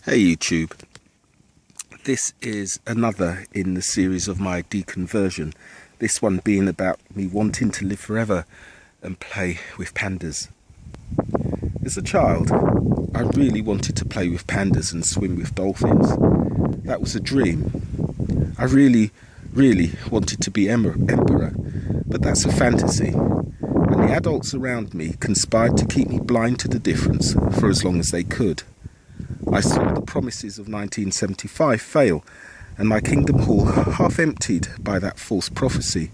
Hey YouTube, this is another in the series of my deconversion, this one being about me wanting to live forever and play with pandas. As a child, I really wanted to play with pandas and swim with dolphins. That was a dream. I really wanted to be emperor, but that's a fantasy. And the adults around me conspired to keep me blind to the difference for as long as they could. I saw the promises of 1975 fail, and my kingdom hall half emptied by that false prophecy.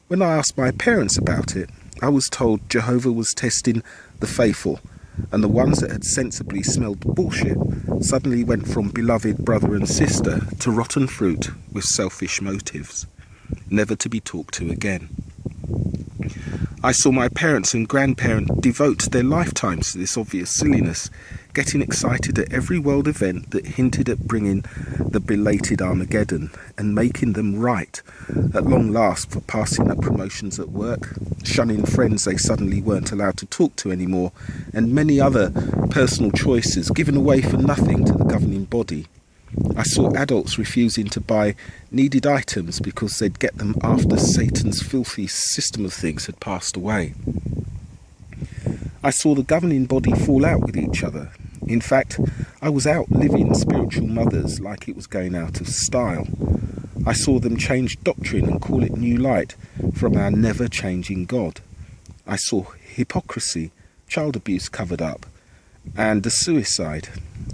When I asked my parents about it, I was told Jehovah was testing the faithful, and the ones that had sensibly smelled bullshit suddenly went from beloved brother and sister to rotten fruit with selfish motives, never to be talked to again. I saw my parents and grandparents devote their lifetimes to this obvious silliness, getting excited at every world event that hinted at bringing the belated Armageddon and making them right at long last for passing up promotions at work, shunning friends they suddenly weren't allowed to talk to anymore, and many other personal choices given away for nothing to the governing body. I saw adults refusing to buy needed items because they'd get them after Satan's filthy system of things had passed away. I saw the governing body fall out with each other. In fact, I was out living spiritual mothers like it was going out of style. I saw them change doctrine and call it new light from our never-changing God. I saw hypocrisy, child abuse covered up, and the suicide.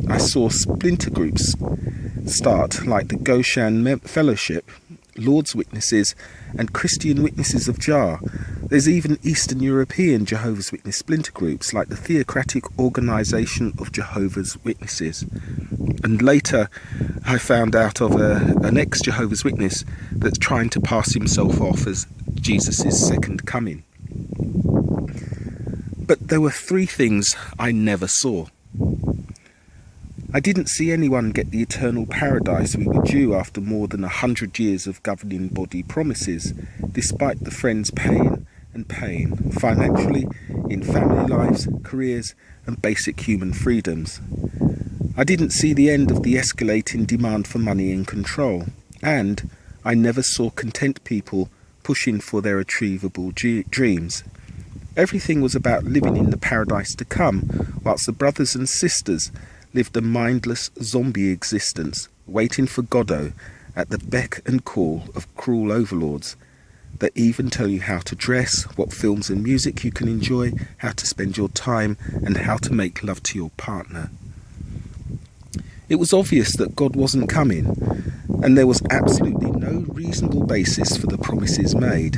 I saw splinter groups start like the Goshen Fellowship, Lord's Witnesses, and Christian Witnesses of Jah. There's even Eastern European Jehovah's Witness splinter groups like the Theocratic Organisation of Jehovah's Witnesses. And later I found out of an ex-Jehovah's Witness that's trying to pass himself off as Jesus' second coming. But there were three things I never saw. I didn't see anyone get the eternal paradise we were due after more than 100 years of governing body promises, despite the friends paying and paying, financially, in family lives, careers and basic human freedoms. I didn't see the end of the escalating demand for money and control, and I never saw content people pushing for their achievable dreams. Everything was about living in the paradise to come, whilst the brothers and sisters lived a mindless zombie existence, waiting for Godot at the beck and call of cruel overlords that even tell you how to dress, what films and music you can enjoy, how to spend your time, and how to make love to your partner. It was obvious that God wasn't coming, and there was absolutely no reasonable basis for the promises made.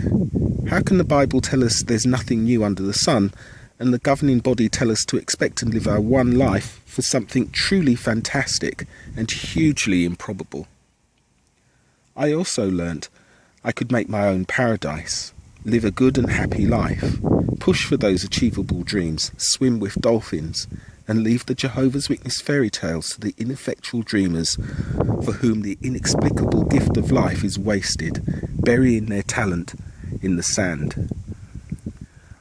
How can the Bible tell us there's nothing new under the sun, and the governing body tell us to expect and live our one life for something truly fantastic and hugely improbable? I also learnt I could make my own paradise, live a good and happy life, push for those achievable dreams, swim with dolphins, and leave the Jehovah's Witness fairy tales to the ineffectual dreamers for whom the inexplicable gift of life is wasted, burying their talent in the sand.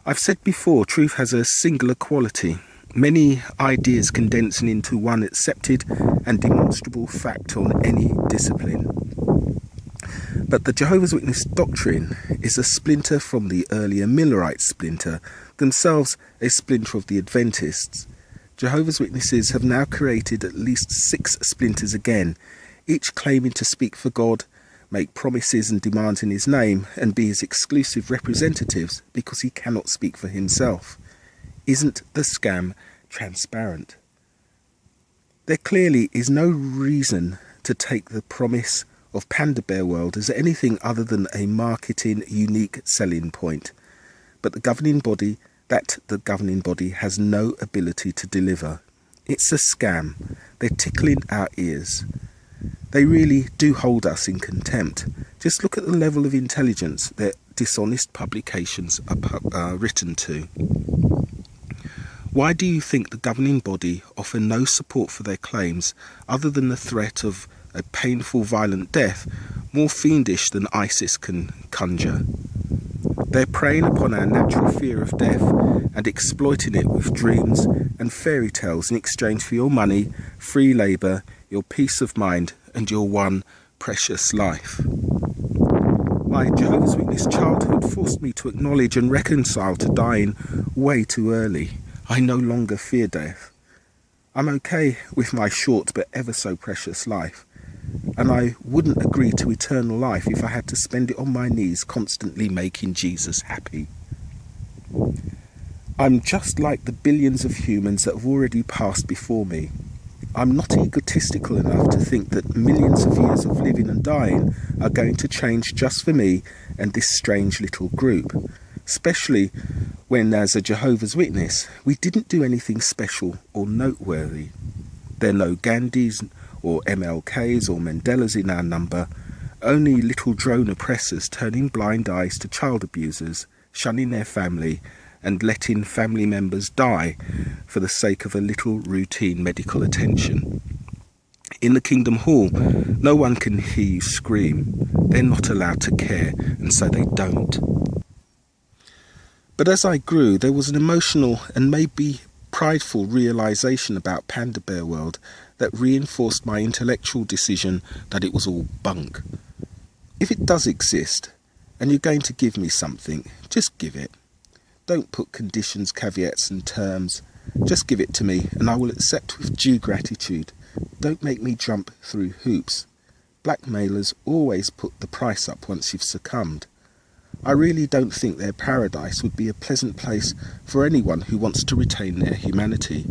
I've said before, truth has a singular quality, many ideas condensing into one accepted and demonstrable fact on any discipline. But the Jehovah's Witness doctrine is a splinter from the earlier Millerite splinter, themselves a splinter of the Adventists. Jehovah's Witnesses have now created at least 6 splinters again, each claiming to speak for God, make promises and demands in his name, and be his exclusive representatives because he cannot speak for himself. Isn't the scam transparent? There clearly is no reason to take the promise of Panda Bear World as anything other than a marketing unique selling point, but the governing body has no ability to deliver. It's a scam. They're tickling our ears. They really do hold us in contempt. Just look at the level of intelligence their dishonest publications are written to. Why do you think the governing body offer no support for their claims other than the threat of a painful, violent death, more fiendish than ISIS can conjure? They're preying upon our natural fear of death and exploiting it with dreams and fairy tales in exchange for your money, free labour, your peace of mind and your one precious life. My Jehovah's Witness childhood forced me to acknowledge and reconcile to dying way too early. I no longer fear death. I'm okay with my short but ever so precious life, and I wouldn't agree to eternal life if I had to spend it on my knees constantly making Jesus happy. I'm just like the billions of humans that have already passed before me. I'm not egotistical enough to think that millions of years of living and dying are going to change just for me and this strange little group, especially when, as a Jehovah's Witness, we didn't do anything special or noteworthy. There are no Gandhis or MLKs or Mandelas in our number, only little drone oppressors turning blind eyes to child abusers, shunning their family and letting family members die for the sake of a little routine medical attention. In the Kingdom Hall, no one can hear you scream. They're not allowed to care, and so they don't. But as I grew, there was an emotional and maybe prideful realisation about Panda Bear World that reinforced my intellectual decision that it was all bunk. If it does exist, and you're going to give me something, just give it. Don't put conditions, caveats and terms. Just give it to me and I will accept with due gratitude. Don't make me jump through hoops. Blackmailers always put the price up once you've succumbed. I really don't think their paradise would be a pleasant place for anyone who wants to retain their humanity.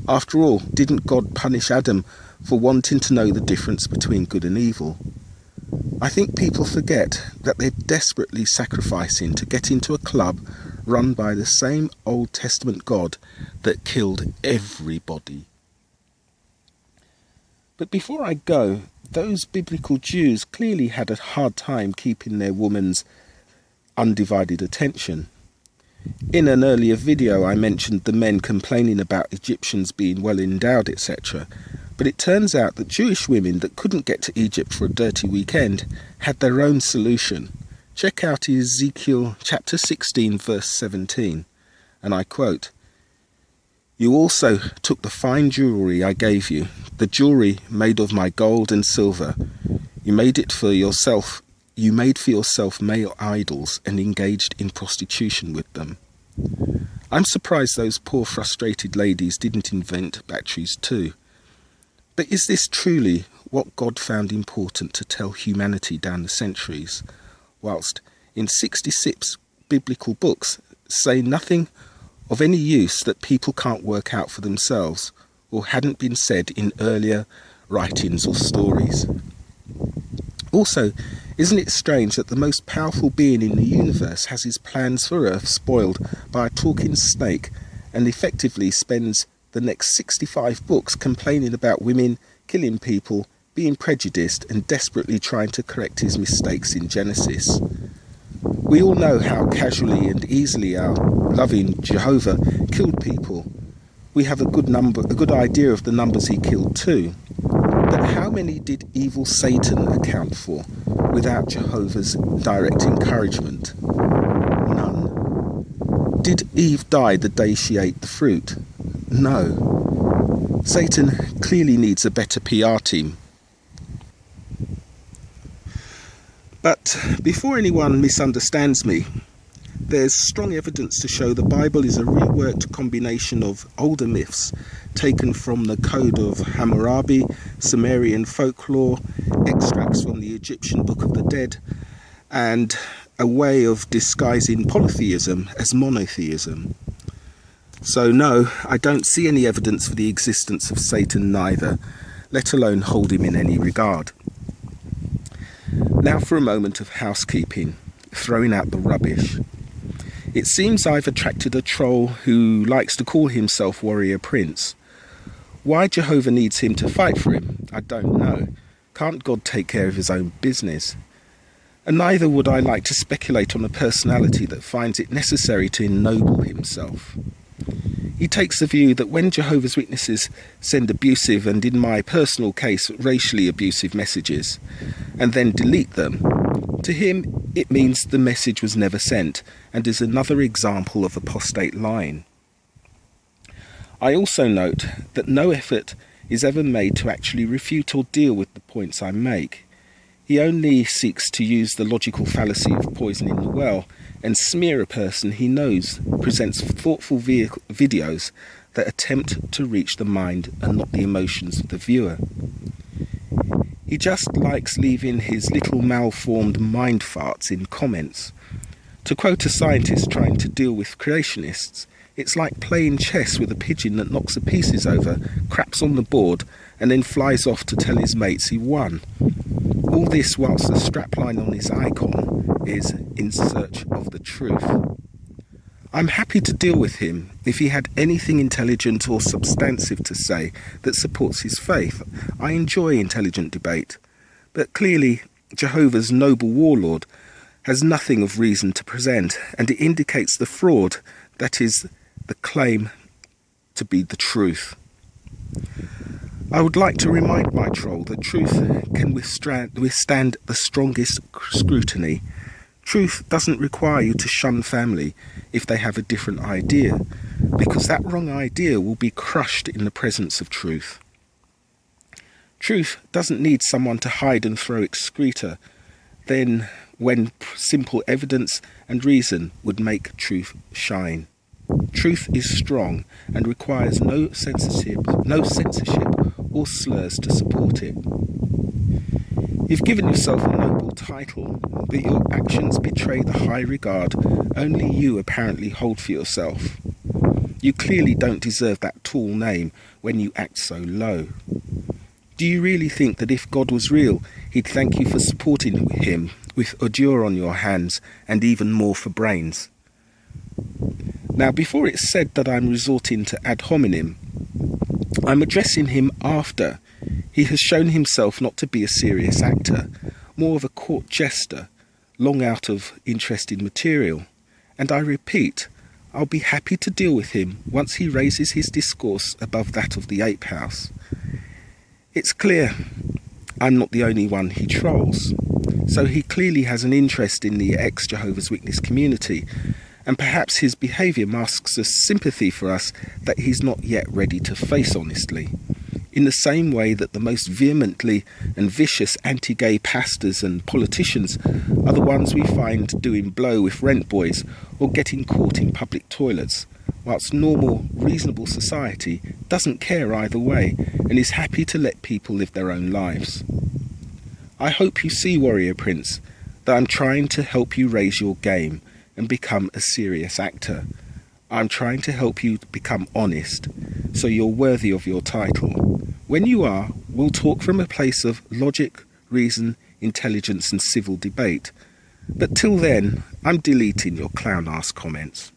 After all, didn't God punish Adam for wanting to know the difference between good and evil? I think people forget that they're desperately sacrificing to get into a club run by the same Old Testament God that killed everybody. But before I go, those biblical Jews clearly had a hard time keeping their woman's undivided attention. In an earlier video I mentioned the men complaining about Egyptians being well endowed, etc. But it turns out that Jewish women that couldn't get to Egypt for a dirty weekend had their own solution. Check out Ezekiel chapter 16 verse 17, and I quote, "You also took the fine jewellery I gave you, the jewellery made of my gold and silver. You made for yourself male idols and engaged in prostitution with them." I'm surprised those poor frustrated ladies didn't invent batteries too. But is this truly what God found important to tell humanity down the centuries, whilst in 66 biblical books say nothing of any use that people can't work out for themselves or hadn't been said in earlier writings or stories? Also, isn't it strange that the most powerful being in the universe has his plans for Earth spoiled by a talking snake and effectively spends the next 65 books complaining about women, killing people, being prejudiced and desperately trying to correct his mistakes in Genesis? We all know how casually and easily our loving Jehovah killed people. We have a good idea of the numbers he killed too. But how many did evil Satan account for without Jehovah's direct encouragement? None. Did Eve die the day she ate the fruit? No. Satan clearly needs a better PR team. But before anyone misunderstands me, there's strong evidence to show the Bible is a reworked combination of older myths taken from the Code of Hammurabi, Sumerian folklore, extracts from the Egyptian Book of the Dead, and a way of disguising polytheism as monotheism. So no, I don't see any evidence for the existence of Satan neither, let alone hold him in any regard. Now for a moment of housekeeping, throwing out the rubbish. It seems I've attracted a troll who likes to call himself Warrior Prince. Why Jehovah needs him to fight for him, I don't know. Can't God take care of his own business? And neither would I like to speculate on a personality that finds it necessary to ennoble himself. He takes the view that when Jehovah's Witnesses send abusive and, in my personal case, racially abusive messages, and then delete them, to him it means the message was never sent and is another example of apostate lying. I also note that no effort is ever made to actually refute or deal with the points I make. He only seeks to use the logical fallacy of poisoning the well and smear a person he knows, presents thoughtful videos that attempt to reach the mind and not the emotions of the viewer. He just likes leaving his little malformed mind farts in comments. To quote a scientist trying to deal with creationists, it's like playing chess with a pigeon that knocks the pieces over, craps on the board, and then flies off to tell his mates he won. All this whilst the strapline on his icon is "In search of the truth." I'm happy to deal with him if he had anything intelligent or substantive to say that supports his faith. I enjoy intelligent debate, but clearly Jehovah's noble warlord has nothing of reason to present, and it indicates the fraud that is the claim to be the truth. I would like to remind my troll that truth can withstand the strongest scrutiny. Truth doesn't require you to shun family if they have a different idea, because that wrong idea will be crushed in the presence of truth. Truth doesn't need someone to hide and throw excreta, then when simple evidence and reason would make truth shine. Truth is strong and requires no censorship or slurs to support it. You've given yourself a noble title, but your actions betray the high regard only you apparently hold for yourself. You clearly don't deserve that tall name when you act so low. Do you really think that if God was real, he'd thank you for supporting him with ordure on your hands and even more for brains? Now, before it's said that I'm resorting to ad hominem, I'm addressing him after he has shown himself not to be a serious actor, more of a court jester, long out of interesting material. And I repeat, I'll be happy to deal with him once he raises his discourse above that of the ape house. It's clear I'm not the only one he trolls, so he clearly has an interest in the ex-Jehovah's Witness community, and perhaps his behaviour masks a sympathy for us that he's not yet ready to face honestly, in the same way that the most vehemently and vicious anti-gay pastors and politicians are the ones we find doing blow with rent boys or getting caught in public toilets, whilst normal, reasonable society doesn't care either way and is happy to let people live their own lives. I hope you see, Warrior Prince, that I'm trying to help you raise your game and become a serious actor. I'm trying to help you become honest, so you're worthy of your title. When you are, we'll talk from a place of logic, reason, intelligence and civil debate. But till then, I'm deleting your clown-ass comments.